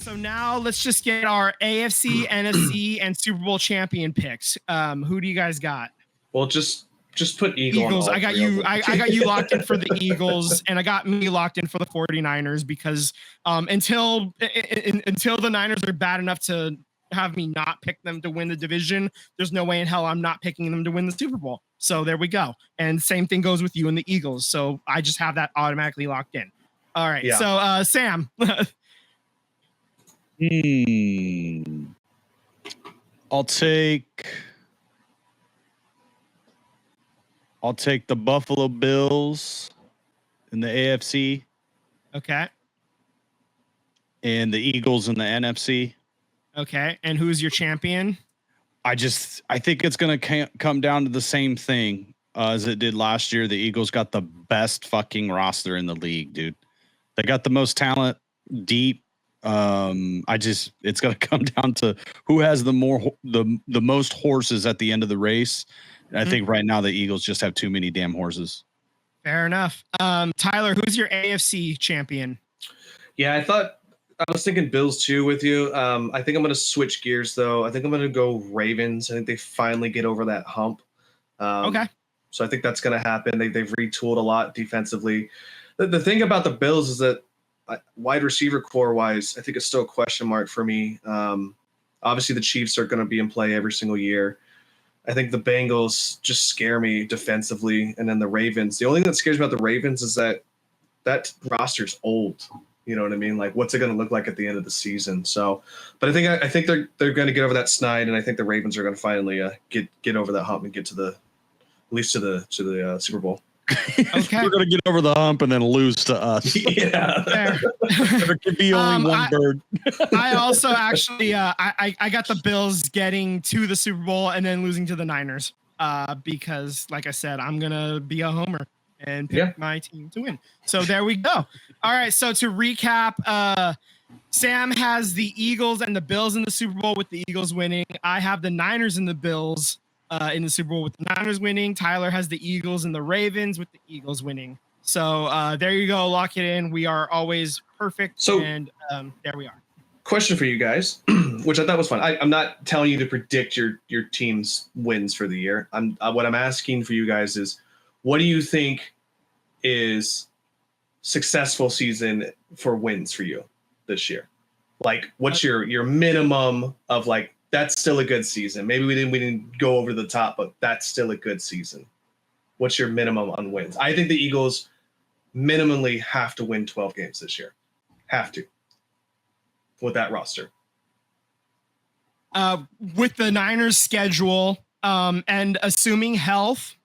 So now let's just get our AFC, NFC, and Super Bowl champion picks. Who do you guys got? Well, just put Eagles. I got you. I got you locked in for the Eagles, and I got me locked in for the 49ers because until the Niners are bad enough to have me not pick them to win the division, there's no way in hell I'm not picking them to win the Super Bowl. So there we go. And same thing goes with you and the Eagles. So I just have that automatically locked in. All right. Yeah. So Sam. I'll take the Buffalo Bills in the AFC. Okay. And the Eagles in the NFC. Okay. And who's your champion? I think it's going to come down to the same thing as it did last year. The Eagles got the best fucking roster in the league, dude. They got the most talent, deep. It's going to come down to who has the most horses at the end of the race. And I think right now the Eagles just have too many damn horses. Fair enough. Tyler, who's your AFC champion? Yeah, I was thinking Bills too with you. I think I'm going to switch gears though. I think I'm going to go Ravens. I think they finally get over that hump. Okay. So I think that's going to happen. They've retooled a lot defensively. The thing about the Bills is that wide receiver core wise, I think it's still a question mark for me. Obviously the Chiefs are going to be in play every single year. I think the Bengals just scare me defensively. And then the Ravens, the only thing that scares me about the Ravens is that roster's old. You know what I mean? Like, what's it going to look like at the end of the season? So, but I think they're going to get over that snide, and I think the Ravens are going to finally get over that hump and get at least to the Super Bowl. Okay, we're going to get over the hump and then lose to us. Yeah, there could be only one bird. I also actually I got the Bills getting to the Super Bowl and then losing to the Niners because, like I said, I'm gonna be a homer and pick my team to win. So there we go. All right. So to recap, Sam has the Eagles and the Bills in the Super Bowl with the Eagles winning. I have the Niners and the Bills in the Super Bowl with the Niners winning. Tyler has the Eagles and the Ravens with the Eagles winning. So there you go. Lock it in. We are always perfect. So, and there we are. Question for you guys, which I thought was fun. I'm not telling you to predict your team's wins for the year. What I'm asking for you guys is, what do you think is successful season for wins for you this year? Like, what's your minimum of, like, that's still a good season? Maybe we didn't go over the top, but that's still a good season. What's your minimum on wins? I think the Eagles minimally have to win 12 games this year. Have to. With that roster. With the Niners schedule, and assuming health,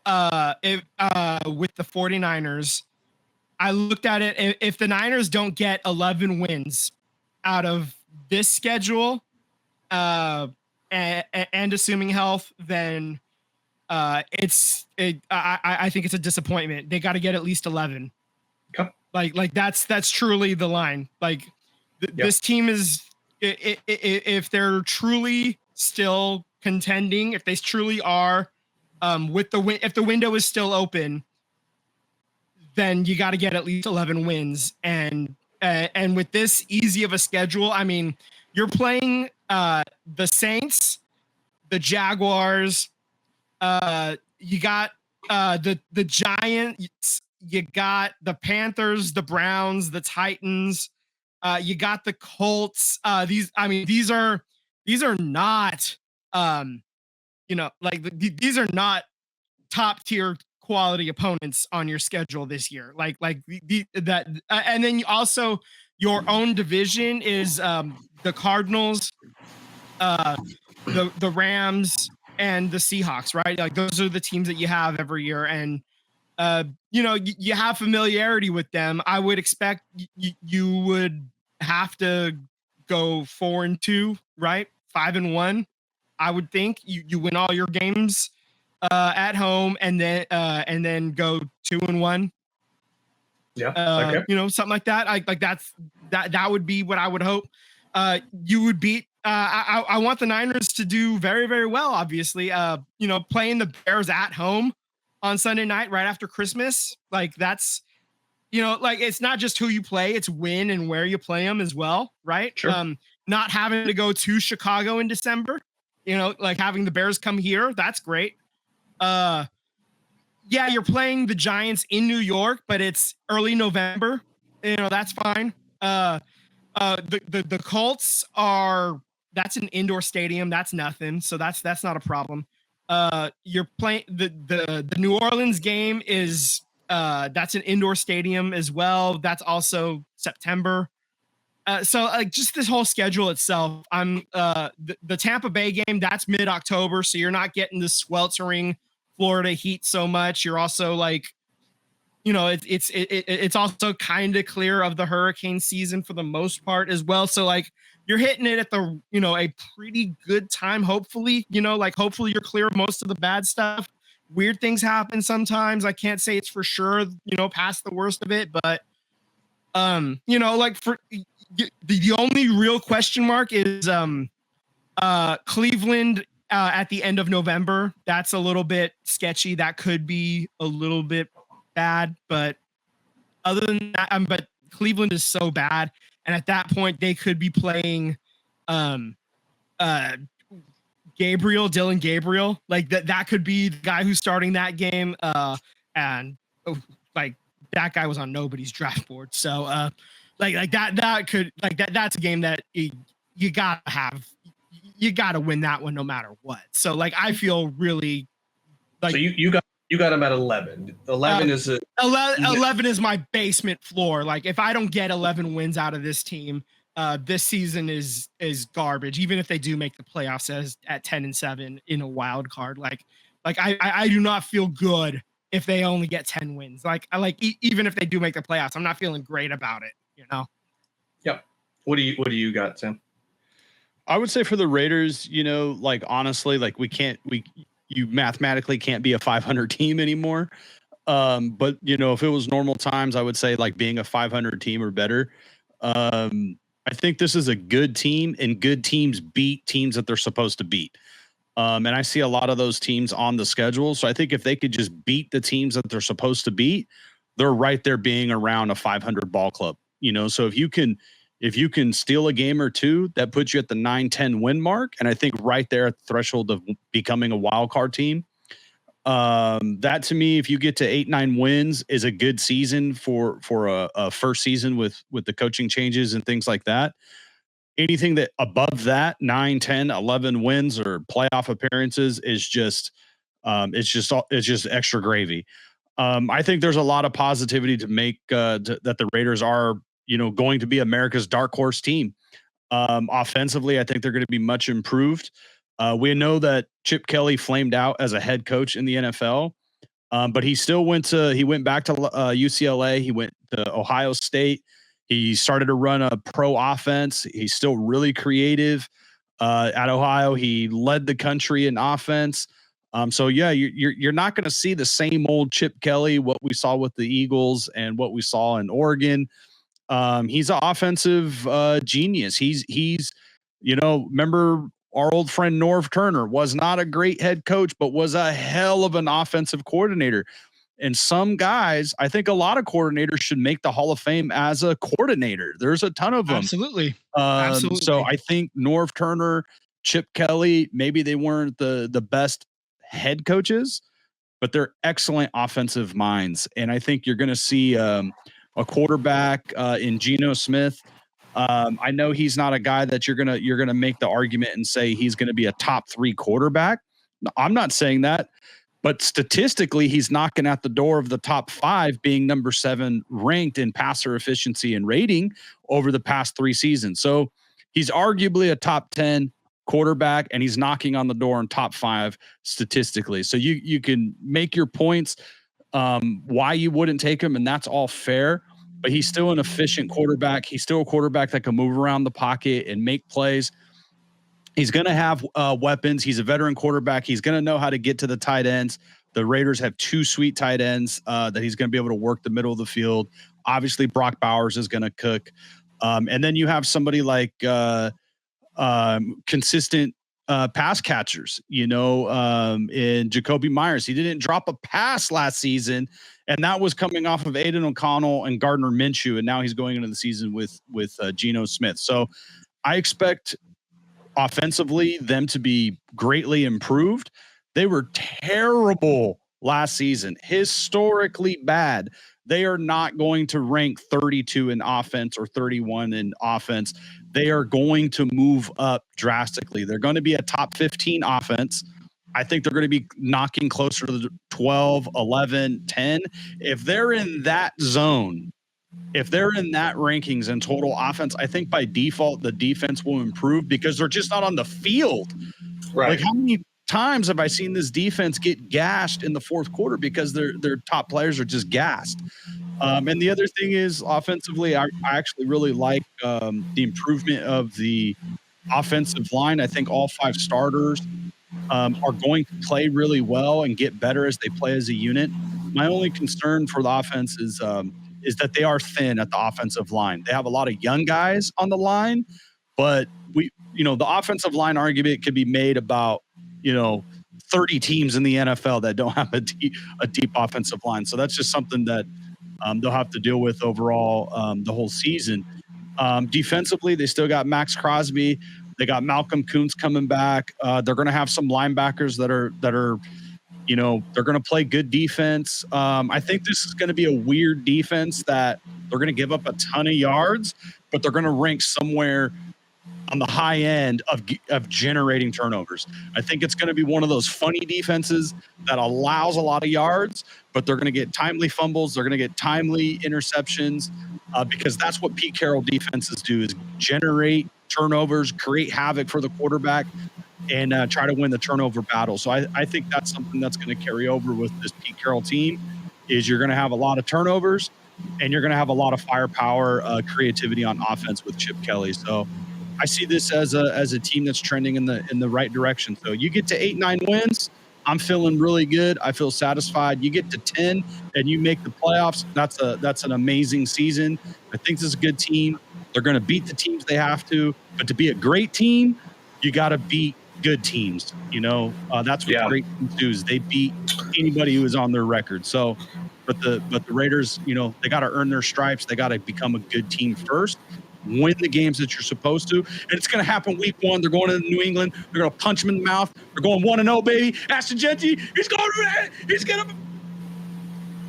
with the 49ers, I looked at it. If the Niners don't get 11 wins out of this schedule, and assuming health, then I think it's a disappointment. They got to get at least 11. Okay. Like that's truly the line. Like this team is, if they're truly still contending, if they truly are, if the window is still open, then you got to get at least 11 wins. And with this easy of a schedule, I mean, you're playing the Saints, the Jaguars, you got the Giants, you got the Panthers, the Browns, the Titans, you got the Colts. These are not these are not top tier quality opponents on your schedule this year. And then also your own division is the Cardinals, the Rams, and the Seahawks, right? Like, those are the teams that you have every year, and you have familiarity with them. I would expect you would have to go 4-2, right? 5-1. I would think you win all your games at home, and then go 2-1. Yeah. Okay. Something like that. That would be what I would hope. You would beat. I want the Niners to do very, very well. Obviously, playing the Bears at home on Sunday night right after Christmas, like that's you know, like it's not just who you play, it's when and where you play them as well, right? Sure. Not having to go to Chicago in December, you know, like having the Bears come here, that's great. Yeah, you're playing the Giants in New York, but it's early November. You know, that's fine. The Colts are that's an indoor stadium. That's nothing. So that's not a problem. You're playing the New Orleans game is that's an indoor stadium as well. That's also September. So like just this whole schedule itself, I'm the Tampa Bay game, that's mid-October, so you're not getting the sweltering Florida heat so much. You're also like, you know, it's also kind of clear of the hurricane season for the most part as well. So like you're hitting it at the, you know, a pretty good time, hopefully, you know, like hopefully you're clear of most of the bad stuff. Weird things happen sometimes. I can't say it's for sure, you know, past the worst of it, but you know, like for the only real question mark is Cleveland at the end of November. That's a little bit sketchy. That could be a little bit bad, but other than that, but Cleveland is so bad, and at that point they could be playing Dylan Gabriel, like that could be the guy who's starting that game, and like that guy was on nobody's draft board, so like that could like that's a game that you gotta win that one no matter what. So like I feel really like so you got him at 11. 11 is a 11 is my basement floor. Like if I don't get 11 wins out of this team, this season is garbage. Even if they do make the playoffs at 10-7 in a wild card, like I do not feel good if they only get 10 wins. Like even if they do make the playoffs, I'm not feeling great about it. You know. Yep. What do you got, Tim? I would say for the Raiders, you know, like honestly, like you mathematically can't be a 500 team anymore. But you know, if it was normal times, I would say like being a 500 team or better. I think this is a good team, and good teams beat teams that they're supposed to beat. And I see a lot of those teams on the schedule. So I think if they could just beat the teams that they're supposed to beat, they're right there being around a 500 ball club. You know, so if you can steal a game or two, that puts you at the 9-10 win mark. And I think right there at the threshold of becoming a wild card team, that to me, if you get to 8-9 wins, is a good season for a first season with the coaching changes and things like that. Anything that above that 9, 10, 11 wins or playoff appearances is just extra gravy. I think there's a lot of positivity to make that the Raiders are, you know, going to be America's dark horse team. Offensively, I think they're going to be much improved. We know that Chip Kelly flamed out as a head coach in the NFL, but he went back to UCLA. He went to Ohio State. He started to run a pro offense. He's still really creative. At Ohio, he led the country in offense. So yeah, you're not going to see the same old Chip Kelly, what we saw with the Eagles and what we saw in Oregon. He's an offensive genius. He's you know, remember our old friend Norv Turner was not a great head coach, but was a hell of an offensive coordinator. And some guys, I think a lot of coordinators should make the Hall of Fame as a coordinator. There's a ton of them. Absolutely. So I think Norv Turner, Chip Kelly, maybe they weren't the best head coaches, but they're excellent offensive minds. And I think you're going to see a quarterback in Geno Smith. I know he's not a guy that you're gonna make the argument and say he's going to be a top 3 quarterback. I'm not saying that. But statistically, he's knocking at the door of the top 5, being number 7 ranked in passer efficiency and rating over the past 3 seasons. So he's arguably a top 10 quarterback, and he's knocking on the door in top 5 statistically. So you can make your points why you wouldn't take him, and that's all fair. But he's still an efficient quarterback. He's still a quarterback that can move around the pocket and make plays. He's going to have weapons. He's a veteran quarterback. He's going to know how to get to the tight ends. The Raiders have 2 sweet tight ends that he's going to be able to work the middle of the field. Obviously, Brock Bowers is going to cook. And then you have somebody like consistent pass catchers, in Jacoby Myers. He didn't drop a pass last season, and that was coming off of Aiden O'Connell and Gardner Minshew, and now he's going into the season with Geno Smith. So I expect offensively them to be greatly improved. They were terrible last season, historically bad. They are not going to rank 32 in offense or 31 in offense. They are going to move up drastically. They're going to be a top 15 offense. I think they're going to be knocking closer to the 12, 11, 10. If they're in that zone, if they're in that rankings and total offense, I think by default the defense will improve because they're just not on the field. Right. Like, how many times have I seen this defense get gashed in the fourth quarter because their top players are just gassed? And the other thing is, offensively, I actually really like the improvement of the offensive line. I think all 5 starters are going to play really well and get better as they play as a unit. My only concern for the offense is that they are thin at the offensive line. They have a lot of young guys on the line, but the offensive line argument could be made about 30 teams in the NFL that don't have a deep offensive line. So that's just something that they'll have to deal with overall the whole season. Defensively, they still got Max Crosby. They got Malcolm Kuntz coming back. They're going to have some linebackers that are they're going to play good defense. I think this is going to be a weird defense that they're going to give up a ton of yards, but they're going to rank somewhere on the high end of generating turnovers. I think it's going to be one of those funny defenses that allows a lot of yards, but they're going to get timely fumbles. They're going to get timely interceptions because that's what Pete Carroll defenses do, is generate turnovers, create havoc for the quarterback, and try to win the turnover battle. So I think that's something that's going to carry over with this Pete Carroll team, is you're going to have a lot of turnovers and you're going to have a lot of firepower, creativity on offense with Chip Kelly. So I see this as a team that's trending in the right direction. So you get to 8-9 wins, I'm feeling really good. I feel satisfied. You get to 10 and you make the playoffs. That's an amazing season. I think this is a good team. They're going to beat the teams they have to, but to be a great team, you got to beat good teams. That's what great teams do, is they beat anybody who is on their record. So, but the Raiders, they got to earn their stripes. They got to become a good team first. Win the games that you're supposed to. And it's going to happen week 1. They're going to New England. They're going to punch them in the mouth. They're going 1-0, baby. Ashton Genty, he's going to.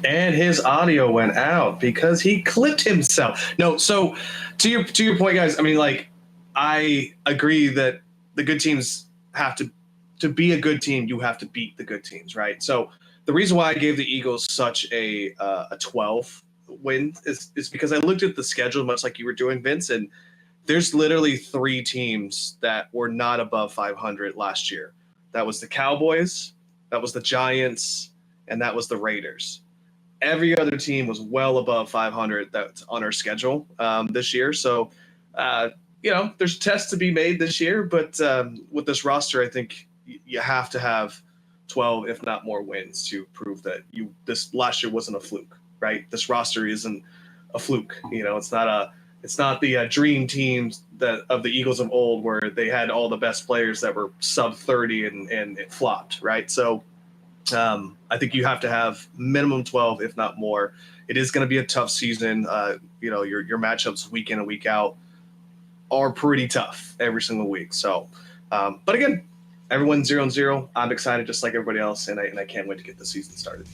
And his audio went out because he clipped himself. No, so to your point, guys, I mean, I agree that the good teams have to be a good team, you have to beat the good teams, right? So the reason why I gave the Eagles such a 12 win is because I looked at the schedule, much like you were doing, Vince, and there's literally 3 teams that were not above 500 last year. That was the Cowboys, that was the Giants, and that was the Raiders. Every other team was well above 500 that's on our schedule this year. So, there's tests to be made this year, but with this roster, I think you have to have 12, if not more, wins to prove that this last year wasn't a fluke. Right, this roster isn't a fluke. It's not the dream teams of the Eagles of old, where they had all the best players that were sub 30 and it flopped. Right, so I think you have to have minimum 12, if not more. It is going to be a tough season. Your matchups week in and week out are pretty tough every single week. So, but again, everyone's 0-0. I'm excited just like everybody else, and I can't wait to get the season started.